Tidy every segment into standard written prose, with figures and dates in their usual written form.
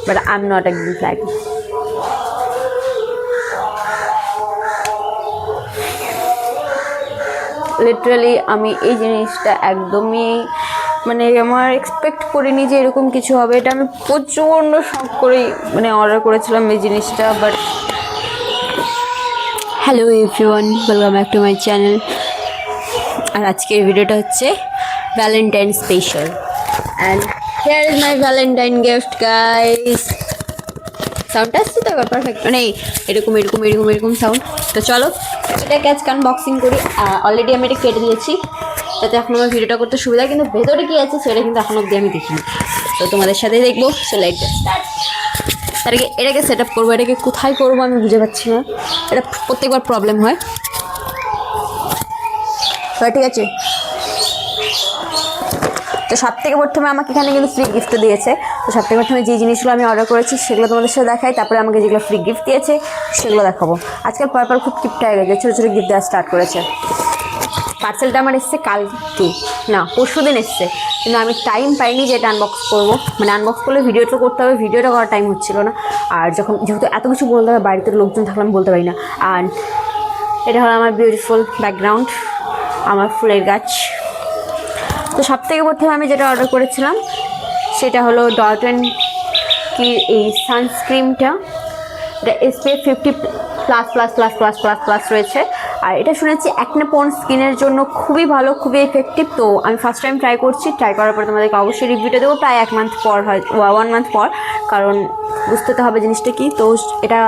but I'm not a green flag. Literally আমি এই জিনিসটা একদমই মানে আমার এক্সপেক্ট করিনি যে এরকম কিছু হবে। এটা আমি প্রচণ্ড শখ করেই মানে অর্ডার করেছিলাম এই জিনিসটা। But hello everyone, welcome back to my channel. আর আজকের ভিডিওটা হচ্ছে Valentine special, and here is my Valentine gift guys. সাউন্ডটা আসছে তো পারফেক্ট, মানে এরকম এরকম এরকম এরকম সাউন্ড। তো চলো এটাকে আজকে আনবক্সিং করি। অলরেডি আমি এটা কেটে দিয়েছি যাতে এখন আমার ভিডিওটা করতে সুবিধা, কিন্তু ভেতরে কী আছে সেটা কিন্তু এখন অবধি আমি দেখিনি। তো তোমাদের সাথে দেখবো। So let's start. তার আগে এটাকে সেট আপ করবো। এটাকে কোথায় করবো আমি বুঝে পাচ্ছি না, এটা প্রত্যেকবার প্রবলেম হয়। ঠিক আছে, তো সব থেকে প্রথমে আমাকে এখানে কিন্তু ফ্রি গিফট দিয়েছে। তো সব থেকে প্রথমে যে জিনিসগুলো আমি অর্ডার করেছি সেগুলো তোমাদের সাথে দেখাই, তারপরে আমাকে যেগুলো ফ্রি গিফট দিয়েছে সেগুলো দেখাবো। আজকাল পরপর খুব গিফট হয়ে গেছে, ছোটো ছোটো গিফট দেওয়া স্টার্ট করেছে। পার্সেলটা আমার এসছে কালকে, না পরশু দিন এসছে, কিন্তু আমি টাইম পাইনি যে এটা আনবক্স করবো। মানে আনবক্স করলে ভিডিওটা করতে হবে, ভিডিওটা করার টাইম হচ্ছিল না। আর যেহেতু এত কিছু বলতে হবে, বাড়িতে লোকজন থাকলে আমি বলতে পারি না। আর এটা হলো আমার বিউটিফুল ব্যাকগ্রাউন্ড, আমার ফুলের গাছ। তো সব থেকে প্রথমে আমি যেটা অর্ডার করেছিলাম সেটা হলো ডট অ্যান্ড কি এই সানস্ক্রিনটা। এটা SPF 50+++++ রয়েছে। আর এটা শুনেছি অ্যাকনে প্রোন স্কিনের জন্য খুবই ভালো, খুবই এফেক্টিভ। তো আমি ফার্স্ট টাইম ট্রাই করছি। ট্রাই করার পর তোমাদেরকে অবশ্যই রিভিউটা দেবো প্রায় 1 মান্থ পর, হয় 1 মান্থ পর, কারণ বুঝতে তো হবে জিনিসটা কি। তো এটা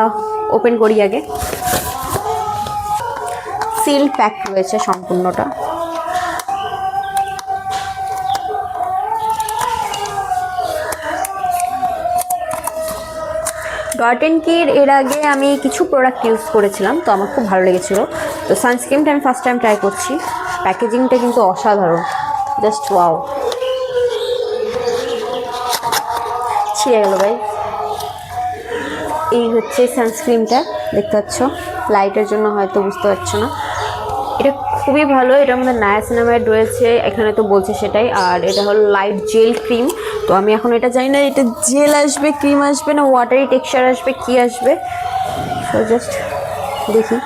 ওপেন করি আগে। সিল প্যাক রয়েছে সম্পূর্ণটা। ডট অ্যান্ড কির এর আগে আমি কিছু প্রোডাক্ট ইউজ করেছিলাম, তো আমার খুব ভালো লেগেছিলো। তো সানস্ক্রিনটা আমি ফার্স্ট টাইম ট্রাই করছি। প্যাকেজিংটা কিন্তু অসাধারণ, জাস্ট ওয়াও। ছিঁড়ে গেল ভাই। এই হচ্ছে সানস্ক্রিনটা, দেখতে পাচ্ছ, লাইটের জন্য হয়তো বুঝতে পারছো না। এটা খুবই ভালো, এটার মধ্যে নায়াসিনামাইড রয়েছে, এখানে তো বলছে সেটাই। আর এটা হলো লাইট জেল ক্রিম। তো আমি এখন এটা জানি না এটা জেল আসবে, ক্রিম আসবে, না ওয়াটারি টেক্সচার আসবে, কি আসবে। সো জাস্ট দেখি।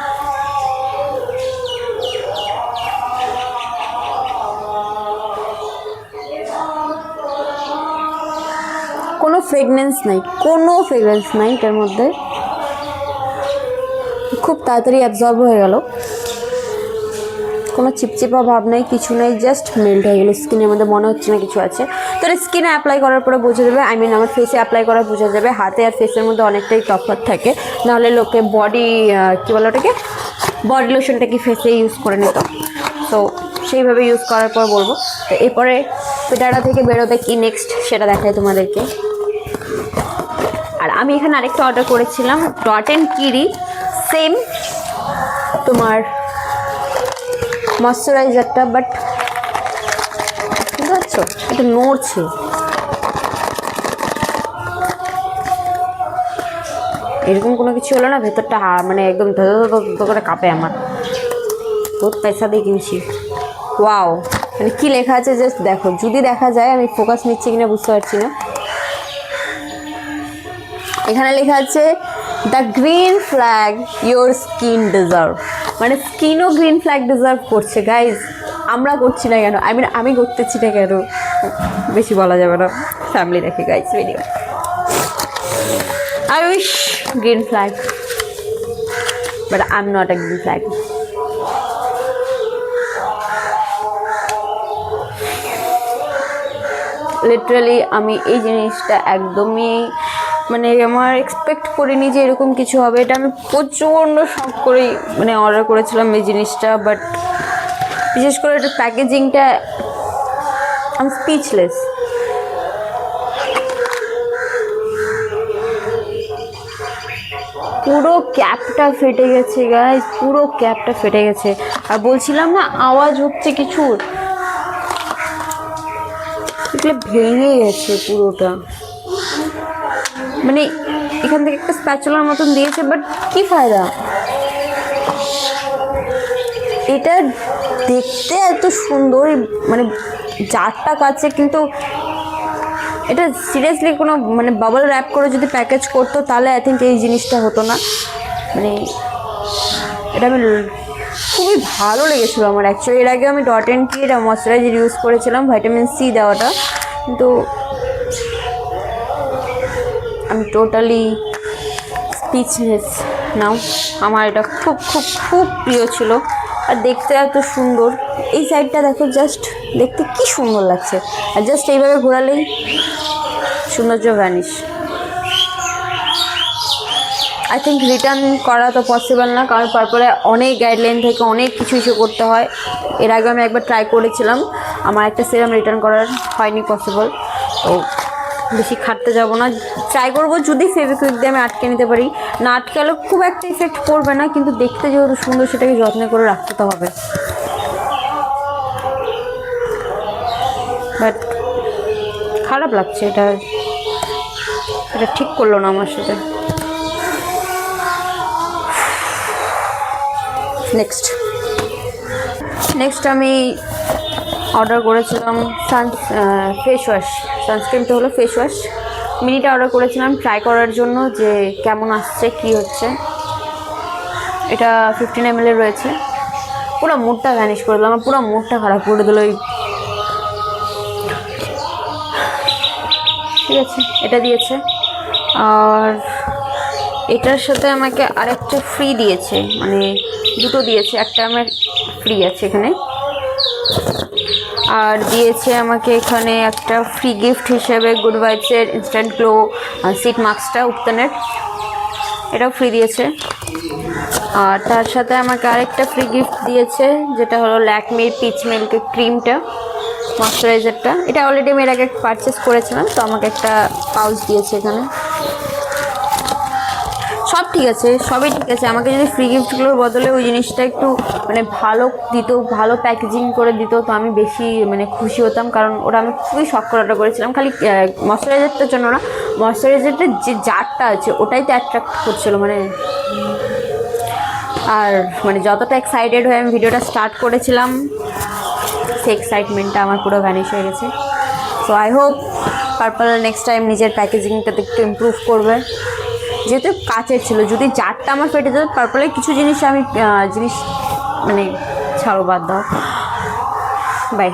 কোনো ফ্রেগনেন্স নাই, কোনো ফ্রেগনেন্স নাই এটার মধ্যে। খুব তাড়াতাড়ি অ্যাবজর্ব হয়ে গেল, কোনো চিপচিপা ভাব নেই, কিছু নেই, জাস্ট মেল্ট হয়ে গেলো স্কিনের মধ্যে, মনে হচ্ছে না কিছু আছে। তো এটা স্কিনে অ্যাপ্লাই করার পরে বোঝা যাবে, আমার ফেসে অ্যাপ্লাই করা বোঝা যাবে। হাতে আর ফেসের মধ্যে অনেকটাই তফাৎ থাকে, নাহলে লোকে কী বলে ওটাকে, বডি লোশনটাকে ফেসে ইউজ করে নিত। তো সেইভাবে ইউজ করার পর বলবো। তো এরপরে পেটাটা থেকে বেরোবে কি নেক্সট সেটা দেখাই তোমাদেরকে। আর আমি এখানে আরেকটা অর্ডার করেছিলাম ডট অ্যান্ড কিরি, সেম তোমার ময়শ্চারাইজারটা, বাট বুঝতে পারছো এটা নড়ছে। এরকম কোনো কিছু হলো না, ভেতরটা মানে একদম ধ করে কাঁপে আমার। বহুত পয়সা দিয়ে কিনছি। ওয়াও, মানে কী লেখা আছে জাস্ট দেখো, যদি দেখা যায়, আমি ফোকাস নিচ্ছি কিনা বুঝতে পারছি না। এখানে লেখা আছে the green flag your skin deserve, মানে স্কিনও গ্রিন ফ্ল্যাগ ডিজার্ভ করছে গাইজ। আমরা করছি না কেন, আমি করতেছি না কেন, বেশি বলা যাবে না, ফ্যামিলি দেখে guys video. I wish green flag, but I am not a green flag. Literally আমি এই জিনিসটা একদমই মানে আমার এক্সপেক্ট করিনি যে এরকম কিছু হবে। এটা আমি প্রচণ্ড শখ করেই মানে অর্ডার করেছিলাম এই জিনিসটা। বাট বিশেষ করে এটা প্যাকেজিংটা, আমি স্পিচলেস। পুরো ক্যাপটা ফেটে গেছে গাইস, পুরো ক্যাপটা ফেটে গেছে। আর বলছিলাম না আওয়াজ হচ্ছে কিছুর, এগুলো ভেঙে গেছে পুরোটা। মানে এখান থেকে একটা স্প্যাচুলার মতন দিয়েছে, বাট কি ফায়দা, এটা দেখতে এত সুন্দর, মানে জারটা কাছে, কিন্তু এটা সিরিয়াসলি কোনো মানে বাবল র্যাপ করে যদি প্যাকেজ করতো তাহলে আই থিঙ্ক এই জিনিসটা হতো না। মানে এটা আমি খুবই ভালো লেগেছিলো আমার অ্যাকচুয়ালি। এর আগে আমি ডট অ্যান্ড কি এটা ময়শ্চারাইজার ইউজ করেছিলাম ভিটামিন সি দেওয়াটা, কিন্তু আমি টোটালি স্পিচলেস নাও। আমার এটা খুব খুব খুব প্রিয় ছিল আর দেখতে এত সুন্দর। এই সাইডটা দেখো, জাস্ট দেখতে কি সুন্দর লাগছে, আর জাস্ট এইভাবে ঘোরালেই সৌন্দর্য ভ্যানিশ। আই থিঙ্ক রিটার্ন করা তো পসিবল না, কারণ তারপরে অনেক গাইডলাইন থেকে অনেক কিছু ইস্যু করতে হয়। এর আগে আমি একবার ট্রাই করেছিলাম, আমার একটা সিরাম রিটার্ন করার হয়নি পসিবল, তো বেশি খাটতে যাব না। ট্রাই করবো যদি ফেভিকুইক দিয়ে আমি আটকে নিতে পারি, না আটকালেও খুব একটা ইফেক্ট পড়বে না, কিন্তু দেখতে যেহেতু সুন্দর সেটাকে যত্ন করে রাখতে তো হবে। বাট খারাপ লাগছে, এটা ঠিক করলো না আমার সাথে। নেক্সট আমি অর্ডার করেছিলাম ফেস ওয়াশ। সানস্ক্রিনটা হলো ফেস ওয়াশ, মিনিটা অর্ডার করেছিলাম ট্রাই করার জন্য যে কেমন আসছে কি হচ্ছে। এটা 15 ml রয়েছে। পুরো মুডটা ভ্যানিশ করে দিল, আমার পুরো মুডটা খারাপ করে দিল। ঠিক আছে, এটা দিয়েছে, আর এটার সাথে আমাকে আরেকটা ফ্রি দিয়েছে, মানে দুটো দিয়েছে, একটা আমার ফ্রি আছে এখানে, আর দিয়েছে আমাকে এখানে একটা ফ্রি গিফট হিসেবে গুড ভাইবসের ইনস্ট্যান্ট গ্লো সিট মাস্কটা উত্তনের, এটাও ফ্রি দিয়েছে। আর তার সাথে আমাকে আরেকটা ফ্রি গিফট দিয়েছে, যেটা হলো ল্যাকমির পিচ মিল্ক ক্রিমটা, ময়শ্চারাইজারটা। এটা অলরেডি আমি এর আগে পারচেস করেছিলাম, তো আমাকে একটা পাউচ দিয়েছে এখানে। সব ঠিক আছে, সবই ঠিক আছে। আমাকে যদি ফ্রি গিফটগুলোর বদলে ওই জিনিসটা একটু মানে ভালো দিত, ভালো প্যাকেজিং করে দিত, তো আমি বেশি মানে খুশি হতাম, কারণ ওটা আমি খুবই শখ করে অর্ডার করেছিলাম। খালি ময়শ্চারাইজারটার জন্য না, ময়শ্চারাইজারটার যে জারটা আছে ওটাই তো অ্যাট্রাক্ট করছিলো মানে। আর মানে যতটা এক্সাইটেড হয়ে আমি ভিডিওটা স্টার্ট করেছিলাম, সেই এক্সাইটমেন্টটা আমার পুরো ভ্যানিশ হয়ে গেছে। So I hope purple next time নিজের প্যাকেজিংটাতে একটু ইমপ্রুভ করবে। যেহেতু কাচের ছিল, যদি জারটা আমার ফেটে যেত, পার্পলের কিছু জিনিস আমি মানে ছাড়ো, বাদ দাও, বাই।